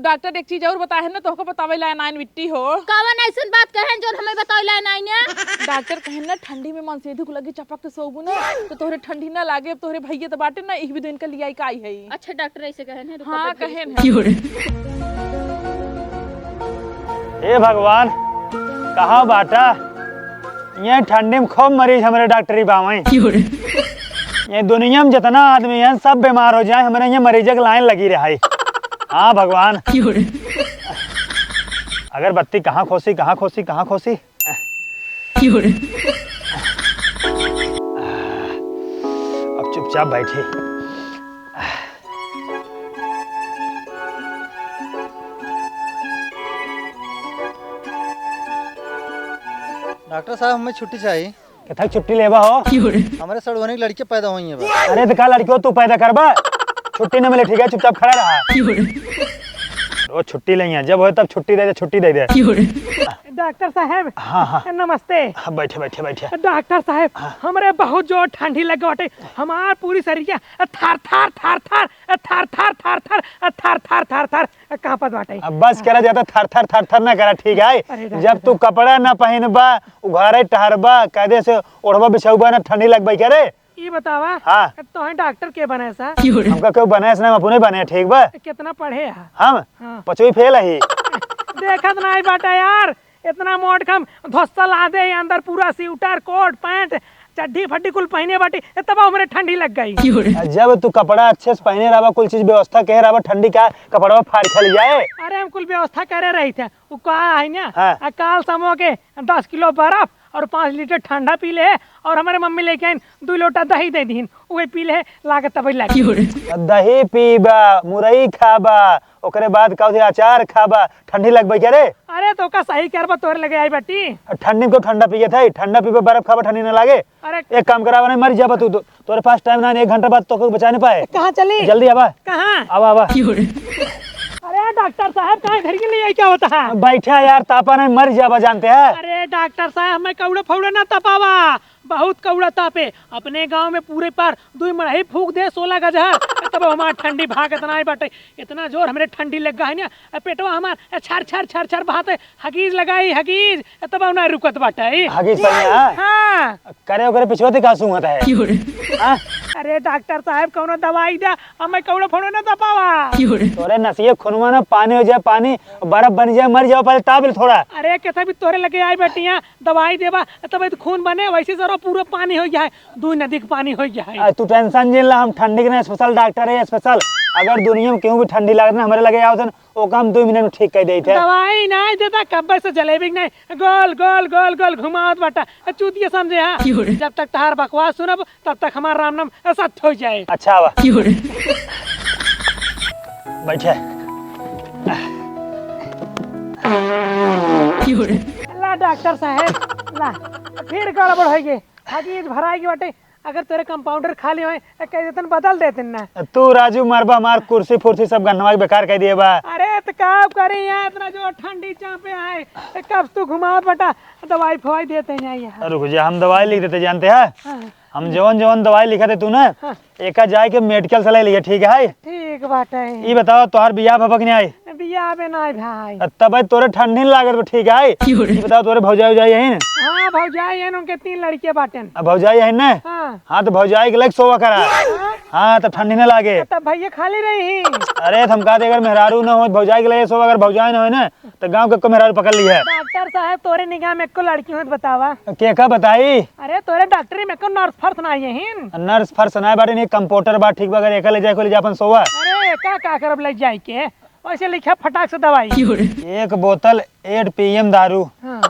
Doctor एक चीज और बता है ना तो बतावे ला नाइन मिट्टी हो कवन ऐसन बात कहे जो हमें बताइला नहीं ने। डॉक्टर कहे ना ठंडी में मन से धुक लगी चपक तो सोबू ना तो तोहरे ठंडी ना लागे। अब तोहरे भैया तो बाटे ना एक भी दिन का लिया का आई है। अच्छा डॉक्टर ऐसे कहे ने। हाँ कहे हे भगवान कहाँ बाटा ये ठंडी में खूब मरीज हमारे डॉक्टरी बावे। ये दुनिया में जितना आदमी है सब बीमार हो जाए हमारे यहाँ मरीज की लाइन लगी रही। हाँ भगवान अगर बत्ती कहाँ खोसी कहाँ खोसी कहाँ खोसी। अब चुपचाप बैठी। डॉक्टर साहब हमें छुट्टी चाहिए। कितना छुट्टी लेबा हो? हमारे सड़ होने की लड़की पैदा हुई है। अरे तो क्या लड़की तू पैदा करबा छुट्टी न मिले ठीक है चुपचाप खड़ा रहा। रोज छुट्टी लेंगे जब हो तब छुट्टी दे छुट्टी दे दे। डॉक्टर साहब हाँ नमस्ते। हाँ बैठे बैठे बैठे। डॉक्टर साहब हमरे बहुत जोर ठंडी लग बाटे। हमार पूरी शरीर थर थर थर थर थर थर थर थर थर थर थर थर कांपत बाटे। अब बस करा जाता थर थर थर थर ना करा ठीक है। जब तू कपड़ा ना पहनबा उघारे टहरबा कायदे से ओढ़बा बिछाऊबा ना ठंडी लगबा क्या रे। ये बतावा हाँ तो है डॉक्टर के बने सा हमका क्यों बने हम अपने बने ठीक बा। कितना पढ़े हम हाँ। 5वीं फेल है। देखत नहीं बाटा यार इतना मोट खम धोसल आदे अंदर पूरा स्वेटर कोट पैंट चड्डी फड्डी कुल पहने बाटी तब हमरे ठंडी लग गई। जब तू कपड़ा अच्छे से पहने रहा कुल चीज व्यवस्था कह रहा ठंडी का कपड़ा फाड़ खा जाए। अरे हम कुल व्यवस्था करे रही थे वो कहा है ना हाँ। काल समो के 10 किलो बर्फ और 5 लीटर ठंडा पी ले और हमारे मम्मी लेके आइन 2 लोटा दही दे दीन उहे पी ले लागत तब लगी। दही पीबा मुरई खाबा ओकरे बाद कौन अचार खाबा ठंडी लगबे क्या रे। अरे तो का सही करबा तोरे लगे आई बेटी। ठंडी को ठंडा पिए थे ठंडा पीबे बर्फ खाबा ठंडी ना लागे। अरे एक काम करा नहीं मर जाबा तू तोरे पास टाइम ना 1 घंटा बाद तो बचा नहीं पाए। कहाँ चली जल्दी आबा कहाँ आबा आबा। अरे डॉक्टर साहब कहाँ घर के लिए आई क्या होता है। बैठा यार तापा नहीं मर जाबा जानते हैं। अरे डॉक्टर साहब मैं कौड़ा फौड़ा ना तपावा बहुत कौड़ा तापे अपने गांव में पूरे पर 2 मड़ही फूक दे 16 गजहर तब हमार ठंडी भाग इतना बाटे इतना जोर हमरे ठंडी लग गई ना पेटवा हमार छर छर छर छर बहाते हगीज लगाई हगीज तब ना रुकत बाटे। हगीज पनिया हाँ करे ओकरे पिछवाते का सूंघत है। अरे डॉक्टर साहब कौनो दवाई दे हमें कौड़ा फोड़ो ना दबावा। तोरे नसिए खुनवा ना पानी हो जाए पानी बर्फ बन जाए मर जाओ पहले ताबिल थोड़ा। अरे कैसा भी तोरे लगे आई बेटिया दवाई देवा तब खून बने वैसे जरा पूरा पानी हो जाए 2 नदी का पानी हो जाए। तू टेंशन नहीं ला हम ठंडी के स्पेशल डॉक्टर है स्पेशल। अगर दुनिया में क्यों भी ठंडी लगना हमारे लगे आओ वो काम 2 मिनट में ठीक कर देते। दवाई नहीं देता कब्बे से जलेबी नहीं गोल गोल गोल गोल घुमावत बाटा चूतिया समझे। हाँ जब तक तहार बकवास सुनब तब तक हमारा राम नाम सत्य हो जाए। अच्छा बा बैठे। ला डॉक्टर साहब ला फिर गड़बड़ हो गई हगीज भराएगी बाटे। अगर तेरे कंपाउंडर खाली होए कह देतन बदल देतन ना। तू राजू मरबा मार कुर्सी फुर्सी सब गन्नवा बेकार कह दिए बा। अरे तो कब करी है इतना जो ठंडी चापे आए कब तू घुमाओ बेटा दवाई फवाई देते हैं। रुक जा हम दवाई लिख देते जानते हैं। हाँ। हम जवन जवन दवाई लिखा थे तू ना हाँ। एक जाए के मेडिकल से ले लिया ठीक है। ठीक बात है। ये बताओ तोहार बियाह भपक नहीं आई बियाह में नहीं भाई तब तोरे ठंडी लागत ठीक है। ये बताओ तोरे भौजाई उजाई है ना। हाँ भौजाई है उनके 3 लड़के बाटन। भौजाई है ना। हाँ तो भौजाई के लग सोवा करा। हाँ तो ठंडी न लागे तब भैया खाली रही। अरे हम कहा अगर मेहरारू न हो भौजाई के लगे सोवा अगर भौजाई न हो ना तो गाँव के मेहरारू पकड़ ली है। डॉक्टर साहब तोरे निगाह में को लड़की हो बतावा के का बताई। अरे तोरे डॉक्टरी में को नर्स फर्स ना आई है। नर्स फर्स ना बाटे नहीं कंपाउंडर बात ठीक बगैर एक ले जाए को ले जा अपन सोवा। अरे का करब ले जाए के वैसे लिखा फटाक से दवाई। 1 बोतल 8 PM दारू। हाँ।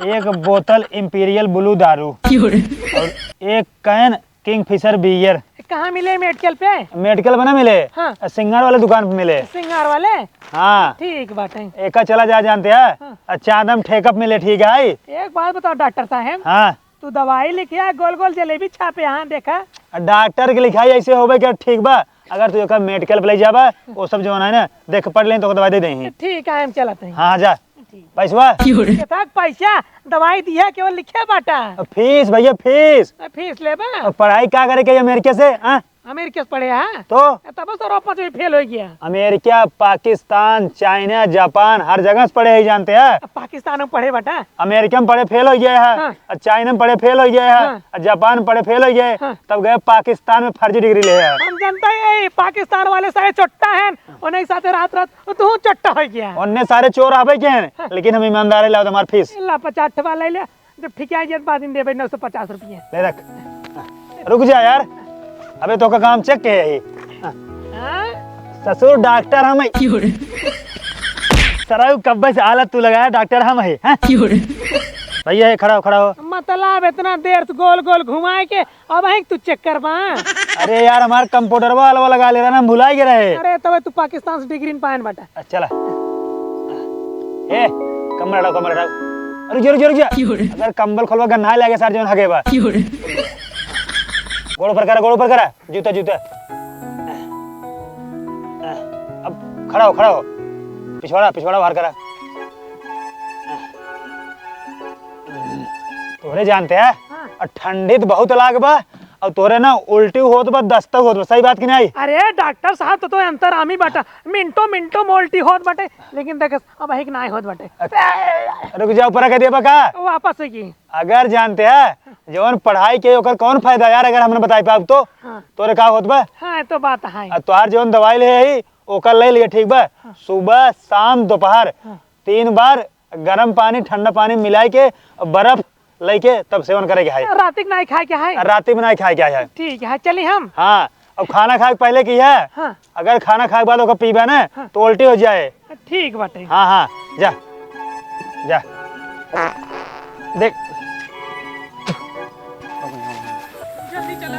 1 बोतल इंपीरियल ब्लू दारू और 1 कैन किंगफिशर बियर। कहाँ मिले मेडिकल पे। मेडिकल बना मिले। हाँ। सिंगार वाले दुकान पे मिले। सिंगार वाले हाँ ठीक बात है। एक चला जा जानते हैं। हाँ। चादम ठेकअप मिले ठीक है। एक बात बताओ डॉक्टर साहब हाँ तू दवाई लिखिया गोल गोल जलेबी छापे यहाँ देखा। डॉक्टर की लिखाई ऐसे होबे क्या ठीक बा अगर तू एक मेडिकल पे ले जाबा वो सब जो है ना देख पढ़ लें तो दवाई दे देंगे। ठीक है हम चलते हैं। हाँ जा पैसा पैसा दवाई दिया केवल लिखे बाटा। फीस भैया फीस फीस ले पढ़ाई क्या करे के अमेरिका से। अमेरिका से पढ़े हैं तो तब यूरोप में फेल हो गया। अमेरिका, पाकिस्तान, चाइना, जापान हर जगह से पढ़े ही जानते हैं। अब पाकिस्तान में पढ़े बेटा। अमेरिका में पढ़े फेल हो गए हैं, हाँ। और चाइना में पढ़े फेल हो गए हैं, हाँ। और जापान में पढ़े फेल हो गए, हाँ। तब गए पाकिस्तान में फर्जी डिग्री ले आए। हम जनता है पाकिस्तान वाले सारे चोट्टा हैं उन्हें साथ रात रात तू चट्टा हो गया। उनने सारे चोर आवे के हैं, लेकिन हम ईमानदारी लाओ हमारी फीस ला 50 ठवा ले ले जब ठिका जब बाद में देबे 950 रुपये। ले रख। रुक जा यार, अबे तो का काम चेक के है ये। ससुर डॉक्टर हम है। सराय कब्बे से हालत तू लगाया डॉक्टर हम है। भैया है, खड़ा हो। मतलब इतना देर से गोल गोल घुमाए के अब है तू चेक करवा। अरे यार हमारे कंप्यूटर वाला लगा ले रहा ना, हम भुला ही रहे। अरे तब तू पाकिस्तान से डिग्री न पाए बेटा। चला ए कमर हटाओ। रुक जा अगर कंबल खोलवा गन्ना लगे सर जोन हगे बा गोड़ पर करा जूता अब खड़ा हो पिछवाड़ा बाहर करा। तोरे जानते हैं और ठंडी तो बहुत लाग बा, और तोरे ना उल्टी होत बा, दस्तक होत बा, सही बात की नहीं? अरे डॉक्टर साहब तो अंतर आमी बाटा मिनटो मोल्टी होत बाटे, लेकिन देख अब एक ना होत बाटे। रुक जा, ऊपर कह दिया बका वापस की। अगर जानते हैं जवन पढ़ाई के ओकर कौन फायदा यार, अगर हमने बताई पाब तो हाँ। तोरे का होत बा? हाँ तो बात है। तोहार जवन दवाई ले आई ओकर ले लिया, ठीक बा? सुबह शाम दोपहर 3 बार गर्म पानी ठंडा पानी मिलाई के बर्फ लेके तब सेवन करे के है। रात नहीं खाए क्या है? रात में नहीं खाए क्या है। ठीक है चलिए हम। हाँ, अब खाना खाए पहले की है। हाँ। अगर खाना खाए के बाद ओकर पीबा ना तो उल्टी हो जाए। ठीक बाटे। हाँ जा देख जल्दी चला।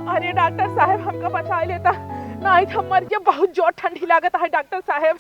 अरे डॉक्टर साहब हमका बचा लेता, नहीं तो मर गया। बहुत जोर ठंडी लागत है डॉक्टर साहब।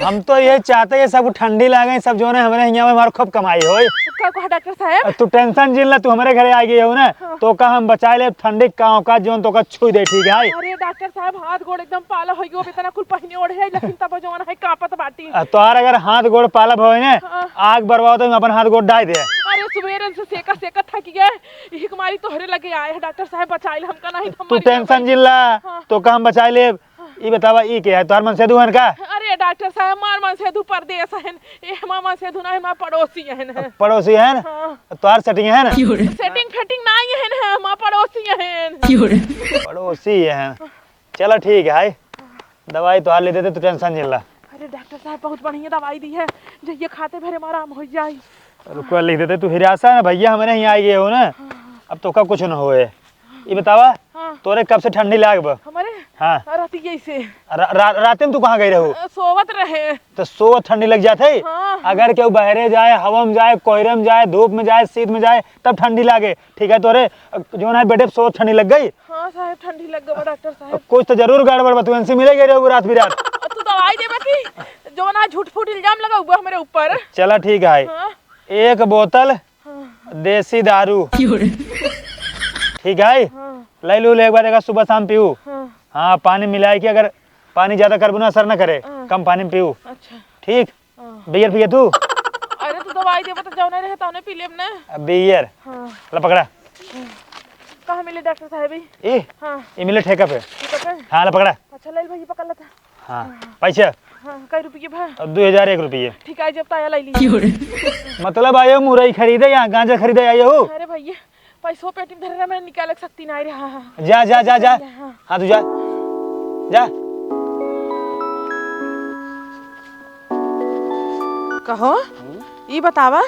हम तो ये चाहते हैं सब ठंडी लागे, सब जो है हमारे यहाँ में हमारे खूब कमाई हो। का कहा डॉक्टर साहब? तू टेंशन जिन ला, तू हमारे घरे आ गई हो ना, तो का हम बचा ले ठंडी का जोन तो का छुई दे, ठीक है? अरे डॉक्टर साहब हाथ गोड़ एकदम पाला हो गयो, इतना कुल पहने ओढ़े है, लेकिन तब जवान है कांपत बाटी। तोहार अगर हाथ गोड़ पाला भवे ना, आग बरवाओ तो अपन हाथ गोड़ डाल दे। अरे सुबेरे से सेका थक गए, यही कुमारी तोहरे लगे आए हैं डॉक्टर साहब, बचाइल हमका नहीं तो तू टेंशन जिन ला, तो का हम बचा ले। ई बतावा ई के है तोहार मन से दुहन का? अरे डॉक्टर साहब मार मन से दू परदेस है, ए मामा से दू ना पड़ोसी है। पड़ोसी है ना? तोहार सेटिंग है ना? सेटिंग फेटिंग नहीं है, हम पड़ोसी हैं। पड़ोसी है। चलो ठीक है, दवाई तो हाल ले देते, तू टेंशन जिन ला। अरे डॉक्टर साहब बहुत बढ़िया दवाई दी है, जो ये खाते भरे में आराम हो जाए। रुको लिख देते, तू हिरासा ना भैया हमारे यहाँ आई गए हो ना, अब तो का कुछ न होए। ये बतावा तोरे कब से ठंडी लाग बा? हमारे हाँ राती से रात में तू कहाँ गई रहू? सोवत रहे तो सो ठंडी लग जाते। हाँ। अगर केहू बहरे जाए, हवा में जाए, कोहरे में जाए, धूप में जाए, शीत में जाए, तब ठंडी लागे, ठीक है? तोरे जो है बेटे सो ठंडी लग गई। हाँ साहब ठंडी लग गई डॉक्टर साहब। कुछ तो जरूर गड़बड़ बा, तू इनसे मिले गई रहू रात बिरात। तू दवाई देबे की जो ना झूठ फूट इल्जाम लगा हुआ हमारे ऊपर। चला ठीक है। हाँ। 1 बोतल देसी दारू, ठीक है? ले लू, एक बार एक सुबह शाम पीऊ। हाँ पानी मिलाए कि अगर पानी ज्यादा करबू ना असर न करे, कम पानी में पीऊ, अच्छा ठीक? बियर पिए तू? अरे तू दवाई देबे तो जौने रहे तौने पी लेब ना। बियर ला पकड़ा। कहाँ मिले डॉक्टर साहब? ए हाँ ये मिले ठेका पे। ठीक है। हाँ ला पकड़ा। अच्छा ले भाई पकड़ लेता। हाँ पैसा हाँ कई रुपये भा? 2001 रुपये। ठीक है जब ताया ले ली। मतलब आयो मुरई खरीदे या गांजा खरीदे आयो? अरे भैया पैसों पेटी में धरे मैं निकाल सकती नहीं रे। हाँ हाँ जा जा जा जा। हाँ तू जा जा। कहो ये बतावा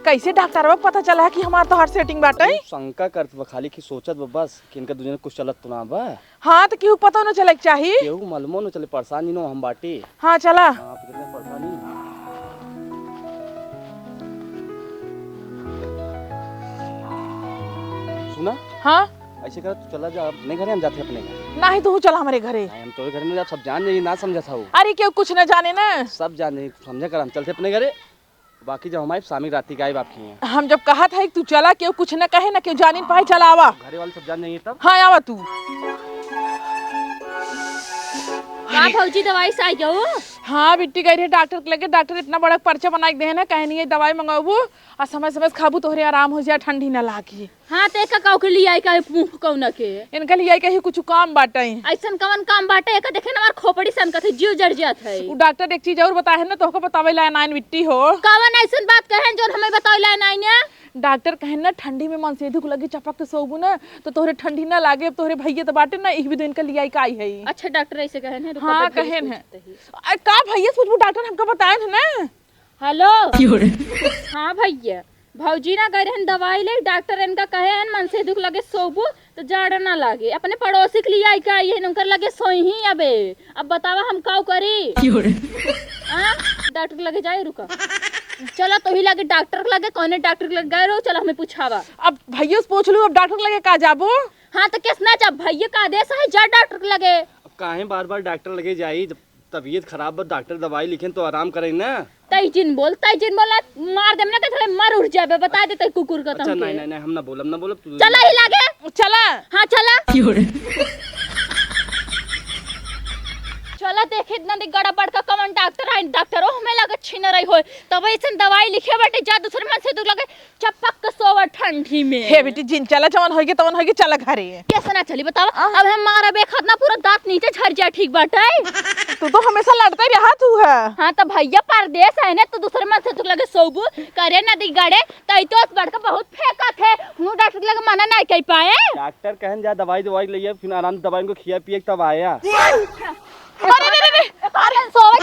कैसे डॉक्टर को पता चला है कि हमार तो हार्ट सेटिंग बाटे? शंका करत बा, खाली की सोचत बा बस कि इनका दूजे कुछ चलत तो ना बा। हाँ तो क्यों पता न चले चाहिए? केहू मालूमो न चले, परेशानी नो हम बाटी। हाँ चला। हां कितने परेशानी। सुना हाँ ऐसे कर तू चला जा अपने घरे, हम जाते अपने घर। नहीं तू चला हमारे घरे। नहीं हम तोरे घर में जा, सब जान जाइए, ना समझा था वो। अरे क्यों कुछ न जाने ना, सब जान जाइए, समझे कर हम चलते अपने घरे। बाकी जब हमारी शामी राती का आई आपकी हैं, हम जब कहा था कि तू चला क्यों कुछ न कहे ना क्यों जानी पाए, चला आवा। घरे वाले सब जान जाइए तब। हाँ आवा तू। का भौजी दवाई से आई जाओ? हाँ बिट्टी गई रही डॉक्टर के लगे, डॉक्टर इतना बड़ा पर्चा बना के दे ना, कहनी है दवाई मंगाबू और समय समय खाबू तोहरे आराम हो जाए, ठंडी न लागी। हाँ ते का काऊ के लिए आई का मुंह कौन के इनका लिए कहीं कुछ काम बाटे। ऐसन कवन काम बाटे एक देखे ना हमार खोपड़ी सन कथे जीव जड़ जात है। वो डॉक्टर एक चीज और बताए ना, तोहको बतावे ला नाइन बिट्टी हो। कवन ऐसन बात कहें जो हमें बताइला नहीं ने। डॉक्टर कहे ना ठंडी में मन से दुख लगी चपक के सोबू ना तो तोहरे ठंडी ना लागे। अब तोहरे भैया तो बाटे ना, एक भी दिन का लिया का आई है। अच्छा डॉक्टर ऐसे कहे ना। हाँ कहे ना का भैया पूछबू, डॉक्टर हमको बताए थे ना। हेलो हाँ भैया भौजी ना गए रहन दवाई ले, डॉक्टर इनका कहे हन मन से दुख लगे सोबू तो जाड़ा ना लागे। अपने पड़ोसी के लिए आई का आई है, उनकर लगे सोई ही अबे। अब बतावा हम काऊ करी। डॉक्टर के लगे जाए रुका चलो तो ही लगे डॉक्टर के लगे कौन डॉक्टर के लगे गए रहो। चलो हमें पूछावा। अब भैया से पूछ लू, अब डॉक्टर के लगे का जाबो। हाँ तो किसना जब भैया का आदेश है जा डॉक्टर के लगे। अब काहे बार बार डॉक्टर लगे जाई, जब तबीयत खराब हो डॉक्टर दवाई लिखें तो आराम करें ना। तैजिन बोला मार देम ना के थोड़े मर उठ जाबे। बता दे कुकुर का। अच्छा नहीं नहीं नहीं हम ना बोलब चला ही लागे। चला हाँ चला चला देखे इतना दिख गड़ा बड़का कमन डॉक्टर है। डॉक्टरो हमें लगे छीन रही हो तब ऐसे दवाई लिखे बटे जा दूसरे मन से दूर लगे चपक के सोवा ठंडी में। हे बेटी जिन चला जवन होगी तवन होगी, चला घरे। कैसे ना चली बताओ। अब हम मारा बेखत ना पूरा दांत नीचे झड़ जाए ठीक बाटे। तू तो हमेशा लड़ता ही रहा तू है। हाँ तो भैया परदेश है ना तो दूसरे मन से तू लगे सोबू करे नदी गड़े तई तो बड़का बहुत फेंका थे। हूं डॉक्टर के लगे मना नहीं कह पाए। डॉक्टर कहन जा दवाई दवाई लिए फिर आराम दवाई को खिया पिए तब आया। अरे सोवे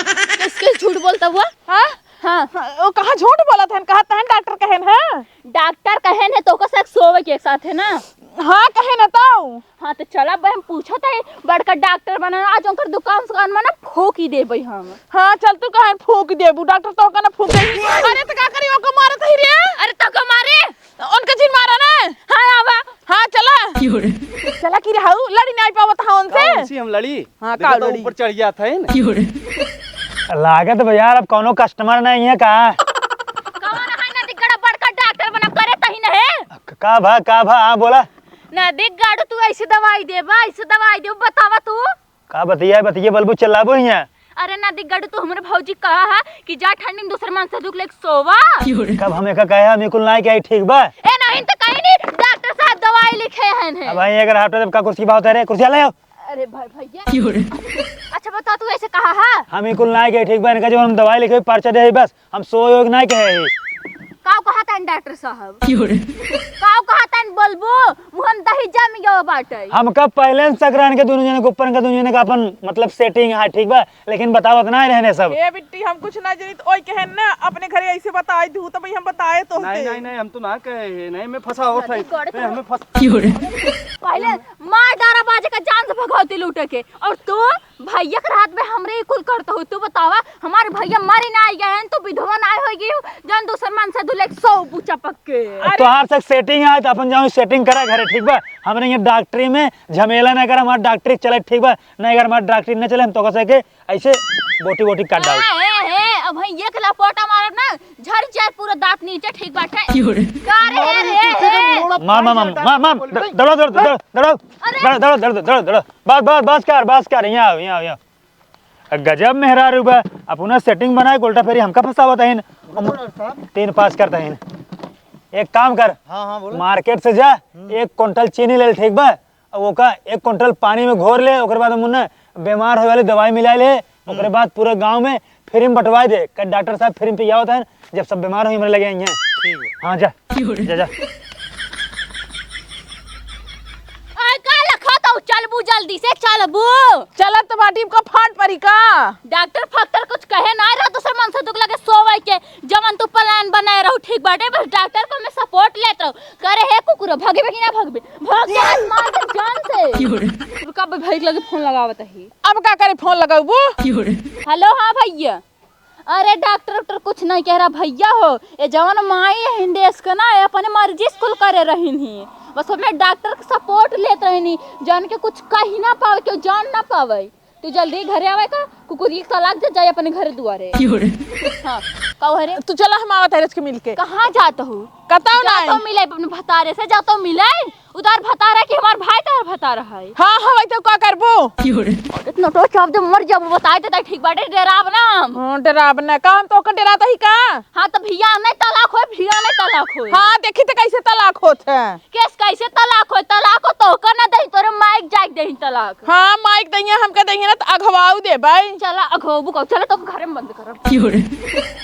इसके झूठ बोलता हुआ। हाँ हाँ वो कहाँ झूठ बोला था, कहा था डॉक्टर कहन है। डॉक्टर कहन है तो का साथ सोवे के साथ है ना। हाँ कहे ना तो। हाँ तो चला भाई हम पूछा था बड़का डॉक्टर बना आज उनकर दुकान में ना फूक ही दे भाई हम। हाँ चल तू कहे फूक देबू, डॉक्टर तो का ना फूक दे। अरे तो का करी ओको मारत ही रे। अरे तो को मारे उनका जिन मारा ना। हाँ आवा हाँ चला चला की रहू लड़ी नहीं पावत हा उनसे। इसी हम लड़ी। हाँ देखा का तो लड़ी ऊपर चढ़ गया था ना। लागत भैया अब कोनो कस्टमर नहीं है का। कौन है ना दिगड़ा बड़का डॉक्टर बना करे तही न है। का भा हाँ बोला ना देख गाड़ो तू ऐसे दवाई दे बतावा तू का बतिया बलबू चलाबो हिया। अरे ना देख गाड़ो तू हमरे भौजी कहा है कि जा ठंडी में दूसरे मन से दुख लेके सोवा। कब हमें का कहे हम कुल नहीं कहे ठीक बा। ए नहीं तो कहीं नहीं डॉक्टर साहब दवाई लिखे हैं। अब भाई अगर हटो तब का कुर्सी बात है रे, कुर्सी ले आओ। अरे भाई भैया अच्छा बता तू ऐसे कहा है। हम कुल नहीं कहे ठीक बा, इनका जो हम दवाई लिखे पर्चा दे बस हम सोयो नहीं कहे। काऊ कहा था डॉक्टर साहब काऊ कहा था बोलबो मुहन दही जम गयो बाटे। हम कब पहले सकरान के दोनों जने के ऊपर का दोनों जने का अपन मतलब सेटिंग है ठीक बा, लेकिन बताओ इतना ही रहने सब। ए बिट्टी हम कुछ ना जानी तो ओई कहन ना अपने घरे ऐसे बताई दू तो भाई हम बताए तो नहीं नहीं हम तो ना कहे नहीं मैं फंसा हो था हमें फंस। पहले मार डारा बाजे का जान से भगवती लूटे के और तू भैया के रात में हमरे कुल करते हो। तू बतावा हमारे भैया मारी ना आई गए तो विधवा ना होगी जन दूसर मन से दुले 100 पूछा पक्के। तोहार तक सेटिंग है तो अपन जाओ सेटिंग करा घरे ठीक बा। हमरे ये डॉक्टरी में झमेला ना कर, हमार डॉक्टरी चले ठीक बा। नहीं अगर हमार डॉक्टरी न चले हम तो कसे के ऐसे बोटी काट डाल। अब भैया के लपोटा मारब ना झड़ जाए पूरा दांत नीचे ठीक बाटे। का रे मार दड़ो बस कर यहाँ गजब मेहरारू बा। अपना सेटिंग बनाए उल्टा फेरी हमका फंसावत है। 3 पास करता है। एक काम कर हाँ हाँ बोलो। मार्केट से जा 1 क्विंटल चीनी ले ठीक बा, वो का 1 क्विंटल पानी में घोर ले, ओकर बाद मुन्ना बीमार होए वाली दवाई मिला ले, ओकर बाद पूरे गांव में फ्री में बंटवा दे। डॉक्टर साहब फ्री में पिया होता है जब सब बीमार हो मरे लगे यहाँ। हाँ जा जा चलबू जल्दी से चलबू। चला तो बाटी का फाट परी का। डॉक्टर फक्टर कुछ कहे ना रहो दूसरे मन से दुख लगे सोवे के जवन तू प्लान बनाए रहो ठीक बाटे। बस डॉक्टर को मैं सपोर्ट लेत रहो करे हे कुकुर भगबे कि ना भगबे भाग जा मार के जान से। रुका भाई लगे फोन लगावत है। अब का करे फोन लगाबू। हेलो हाँ भैया। अरे डॉक्टर कुछ नहीं कह रहा भैया हो ये जवन माई हिंदेश का ना अपने मर्जी स्कूल करे रही बस मैं डॉक्टर का सपोर्ट लेत रहनी जान के कुछ कही ना पावे क्यों जान ना पावे। तू जल्दी घरे आवे का कुकुर की तलाक जाए अपने घर दुआरे। हाँ कहो रे तू चला हम आवत है के मिलके। कहाँ जात हो? कताऊ ना जातो मिले अपने भतारे से, जातो मिले उधर भतारा कि हमार भाई तार भतारा है। हाँ हाँ वही तो का करबो। इतना तो चाप जब मर जब बताए देता ठीक बाटे डराव ना। हां डराव ना काम तो कर डराता ही का। हाँ तो भैया नहीं तलाक हो, भैया नहीं तलाक हो। हाँ देखी तो कैसे तलाक होत है। केस कैसे तलाक हो? तलाक हो तो कर ना दही तोरे माइक जाग दही तलाक। हाँ माइक दइया हमके दइया ना तो अगवाऊ दे भाई। चला अघोबू को चला तो घर में बंद कर।